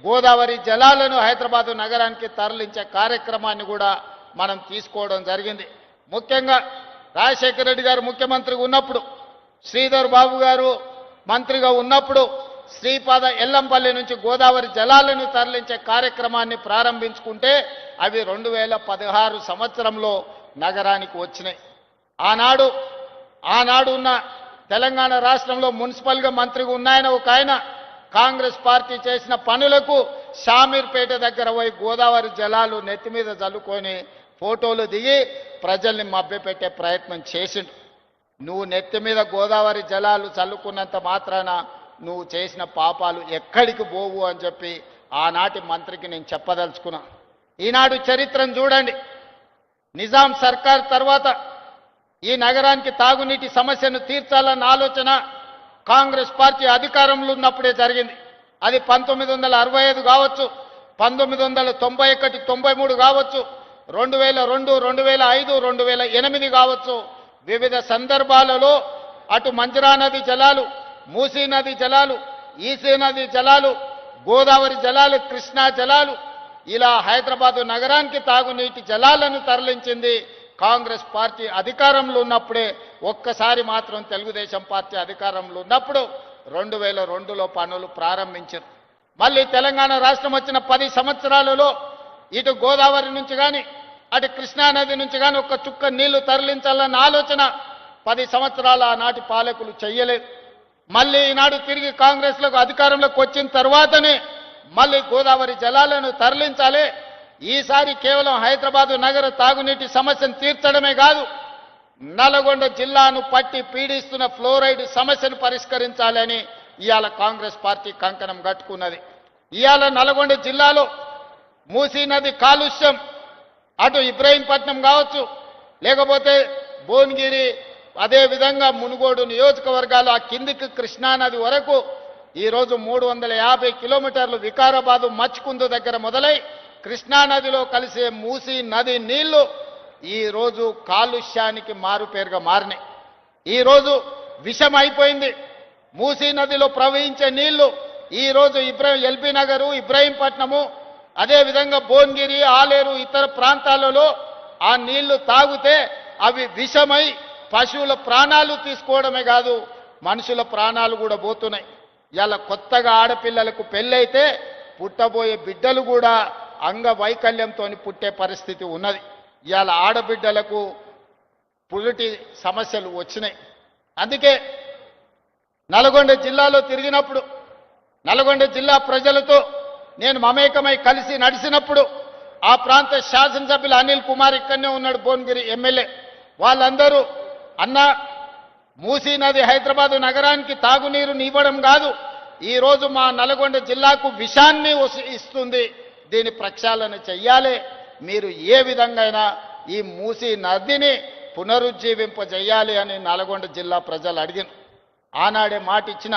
గోదావరి జలాలను హైదరాబాదు నగరానికి తరలించే కార్యక్రమాన్ని కూడా మనం తీసుకోవడం జరిగింది. ముఖ్యంగా రాజశేఖర రెడ్డి గారు ముఖ్యమంత్రిగా ఉన్నప్పుడు, శ్రీధర్ బాబు గారు మంత్రిగా ఉన్నప్పుడు శ్రీపాద ఎల్లంపల్లి నుంచి గోదావరి జలాలను తరలించే కార్యక్రమాన్ని ప్రారంభించుకుంటే అవి 2016 సంవత్సరంలో నగరానికి వచ్చినాయి. ఆనాడు ఉన్న తెలంగాణ రాష్ట్రంలో మున్సిపల్గా మంత్రిగా ఉన్నాయన ఒక ఆయన కాంగ్రెస్ పార్టీ చేసిన పనులకు షామీర్పేట దగ్గర పోయి గోదావరి జలాలు నెత్తి మీద చల్లుకొని ఫోటోలు దిగి ప్రజల్ని మభ్యపెట్టే ప్రయత్నం చేసిండు. నువ్వు నెత్తి మీద గోదావరి జలాలు చల్లుకున్నంత మాత్రాన నువ్వు చేసిన పాపాలు ఎక్కడికి పోవు అని చెప్పి ఆనాటి మంత్రికి నేను చెప్పదలుచుకున్నా. ఈనాడు చరిత్రను చూడండి. నిజాం సర్కార్ తర్వాత ఈ నగరానికి తాగునీటి సమస్యను తీర్చాలన్న ఆలోచన కాంగ్రెస్ పార్టీ అధికారంలో ఉన్నప్పుడే జరిగింది. అది 1965 కావచ్చు, 1991, 93 కావచ్చు, 2002, 2005, 2008 కావచ్చు. వివిధ సందర్భాలలో అటు మంజరా నది జలాలు, మూసీ నది జలాలు, ఈసీ నది జలాలు, గోదావరి జలాలు, కృష్ణా జలాలు, ఇలా హైదరాబాదు నగరానికి తాగునీటి జలాలను తరలించింది కాంగ్రెస్ పార్టీ అధికారంలో ఉన్నప్పుడే. ఒక్కసారి మాత్రం తెలుగుదేశం పార్టీ అధికారంలో ఉన్నప్పుడు 2002లో పనులు ప్రారంభించారు. మళ్ళీ తెలంగాణ రాష్ట్రం వచ్చిన 10 సంవత్సరాలలో ఇటు గోదావరి నుంచి కానీ అటు కృష్ణానది నుంచి కానీ ఒక్క చుక్క నీళ్లు తరలించాలన్న ఆలోచన 10 సంవత్సరాల ఆనాటి పాలకులు చెయ్యలేదు. మళ్ళీ ఈనాడు తిరిగి కాంగ్రెస్లకు అధికారంలోకి వచ్చిన తర్వాతనే మళ్ళీ గోదావరి జలాలను తరలించాలి. ఈసారి కేవలం హైదరాబాదు నగర తాగునీటి సమస్యను తీర్చడమే కాదు, నల్గొండ జిల్లాను పట్టి పీడిస్తున్న ఫ్లోరైడ్ సమస్యను పరిష్కరించాలని ఇవాళ కాంగ్రెస్ పార్టీ కంకణం కట్టుకున్నది. ఇవాళ నల్గొండ జిల్లాలో మూసీ నది కాలుష్యం అటు ఇబ్రహీంపట్నం కావచ్చు, లేకపోతే భువనగిరి, అదేవిధంగా మునుగోడు నియోజకవర్గాలు ఆ కిందికి కృష్ణానది వరకు ఈరోజు 350 కిలోమీటర్లు వికారాబాదు మచ్కుందు దగ్గర మొదలై కృష్ణానదిలో కలిసే మూసీ నది నీళ్లు ఈరోజు కాలుష్యానికి మారుపేరుగా మారినాయి. ఈరోజు విషం అయిపోయింది. మూసీ నదిలో ప్రవహించే నీళ్లు ఈరోజు ఎల్బీ నగరు, ఇబ్రహీంపట్నము, అదేవిధంగా భువనగిరి, ఆలేరు, ఇతర ప్రాంతాలలో ఆ నీళ్లు తాగితే అవి విషమై పశువుల ప్రాణాలు తీసుకోవడమే కాదు, మనుషుల ప్రాణాలు కూడా పోతున్నాయి. ఇలా కొత్తగా ఆడపిల్లలకు పెళ్ళైతే పుట్టబోయే బిడ్డలు కూడా అంగవైకల్యంతో పుట్టే పరిస్థితి ఉన్నది. ఇవాళ ఆడబిడ్డలకు పురిటి సమస్యలు వచ్చినాయి. అందుకే నల్గొండ జిల్లాలో తిరిగినప్పుడు, నల్గొండ జిల్లా ప్రజలతో నేను మమేకమై కలిసి నడిచినప్పుడు ఆ ప్రాంత శాసనసభ్యులు అనిల్ కుమార్ ఇక్కడనే ఉన్నాడు, భువనగిరి ఎమ్మెల్యే. వాళ్ళందరూ అన్న మూసీ నది హైదరాబాదు నగరానికి తాగునీరుని ఇవ్వడం కాదు, ఈరోజు మా నల్గొండ జిల్లాకు విషాన్ని ఇస్తుంది, దీని ప్రక్షాళన చెయ్యాలి, మీరు ఏ విధంగా ఈ మూసీ నదిని పునరుజ్జీవింపజేయాలి అని నల్గొండ జిల్లా ప్రజలు అడిగిన. ఆనాడే మాట ఇచ్చిన,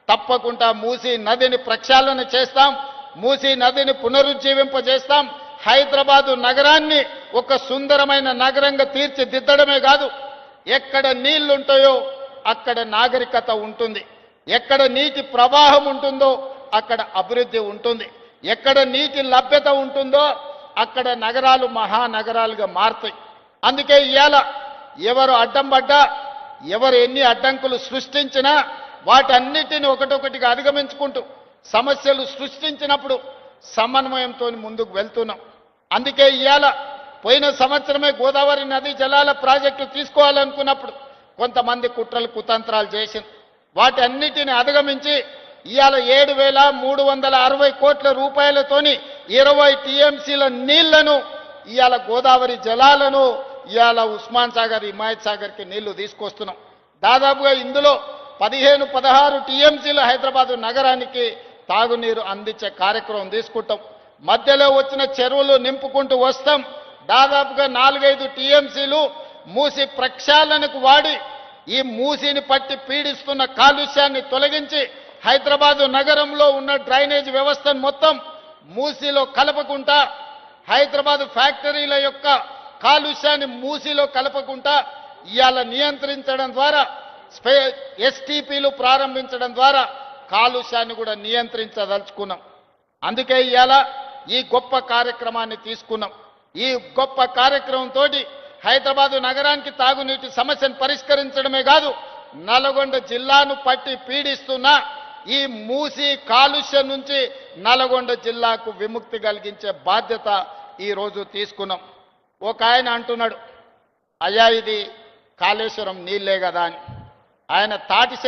తప్పకుండా మూసీ నదిని ప్రక్షాళన చేస్తాం, మూసీ నదిని పునరుజ్జీవింపజేస్తాం, హైదరాబాదు నగరాన్ని ఒక సుందరమైన నగరంగా తీర్చిదిద్దడమే కాదు, ఎక్కడ నీళ్లుంటాయో అక్కడ నాగరికత ఉంటుంది, ఎక్కడ నీటి ప్రవాహం ఉంటుందో అక్కడ అభివృద్ధి ఉంటుంది, ఎక్కడ నీటి లభ్యత ఉంటుందో అక్కడ నగరాలు మహానగరాలుగా మారుతాయి. అందుకే ఇవాళ ఎవరు అడ్డం పడ్డా, ఎవరు ఎన్ని అడ్డంకులు సృష్టించినా వాటన్నిటిని ఒకటొకటిగా అధిగమించుకుంటూ సమస్యలు సృష్టించినప్పుడు సమన్వయంతో ముందుకు వెళ్తున్నాం. అందుకే ఇవాళ పోయిన సంవత్సరమే గోదావరి నది జలాల ప్రాజెక్టు తీసుకోవాలనుకున్నప్పుడు కొంతమంది కుట్రలు కుతంత్రాలు చేసింది. వాటి అన్నిటిని అధిగమించి ఇవాళ 7,360 కోట్ల రూపాయలతోని 20 టీఎంసీల నీళ్లను ఇవాళ గోదావరి జలాలను ఇవాళ ఉస్మాన్ సాగర్, హిమాయత్ సాగర్కి నీళ్లు తీసుకొస్తున్నాం. దాదాపుగా ఇందులో 15-16 టీఎంసీలు హైదరాబాదు నగరానికి తాగునీరు అందించే కార్యక్రమం తీసుకుంటాం. మధ్యలో వచ్చిన చెరువులు నింపుకుంటూ వస్తాం. దాదాపుగా 4-5 టీఎంసీలు మూసి ప్రక్షాళనకు వాడి ఈ మూసిని పట్టి పీడిస్తున్న కాలుష్యాన్ని తొలగించి హైదరాబాదు నగరంలో ఉన్న డ్రైనేజ్ వ్యవస్థను మొత్తం మూసిలో కలపకుండా, హైదరాబాదు ఫ్యాక్టరీల యొక్క కాలుష్యాన్ని మూసిలో కలపకుండా ఇవాళ నియంత్రించడం ద్వారా, ఎస్టీపీలు ప్రారంభించడం ద్వారా కాలుష్యాన్ని కూడా నియంత్రించదలుచుకున్నాం. అందుకే ఇవాళ ఈ గొప్ప కార్యక్రమాన్ని తీసుకున్నాం. ఈ గొప్ప కార్యక్రమంతో హైదరాబాదు నగరానికి తాగునీటి సమస్యను పరిష్కరించడమే కాదు, నల్గొండ జిల్లాను పట్టి పీడిస్తున్న ఈ మూసి కాలుష్యం నుంచి నల్గొండ జిల్లాకు విముక్తి కలిగించే బాధ్యత ఈరోజు తీసుకున్నాం. ఒక ఆయన అంటున్నాడు, అయ్యా ఇది కాళేశ్వరం నీళ్ళే కదా అని. ఆయన తాటి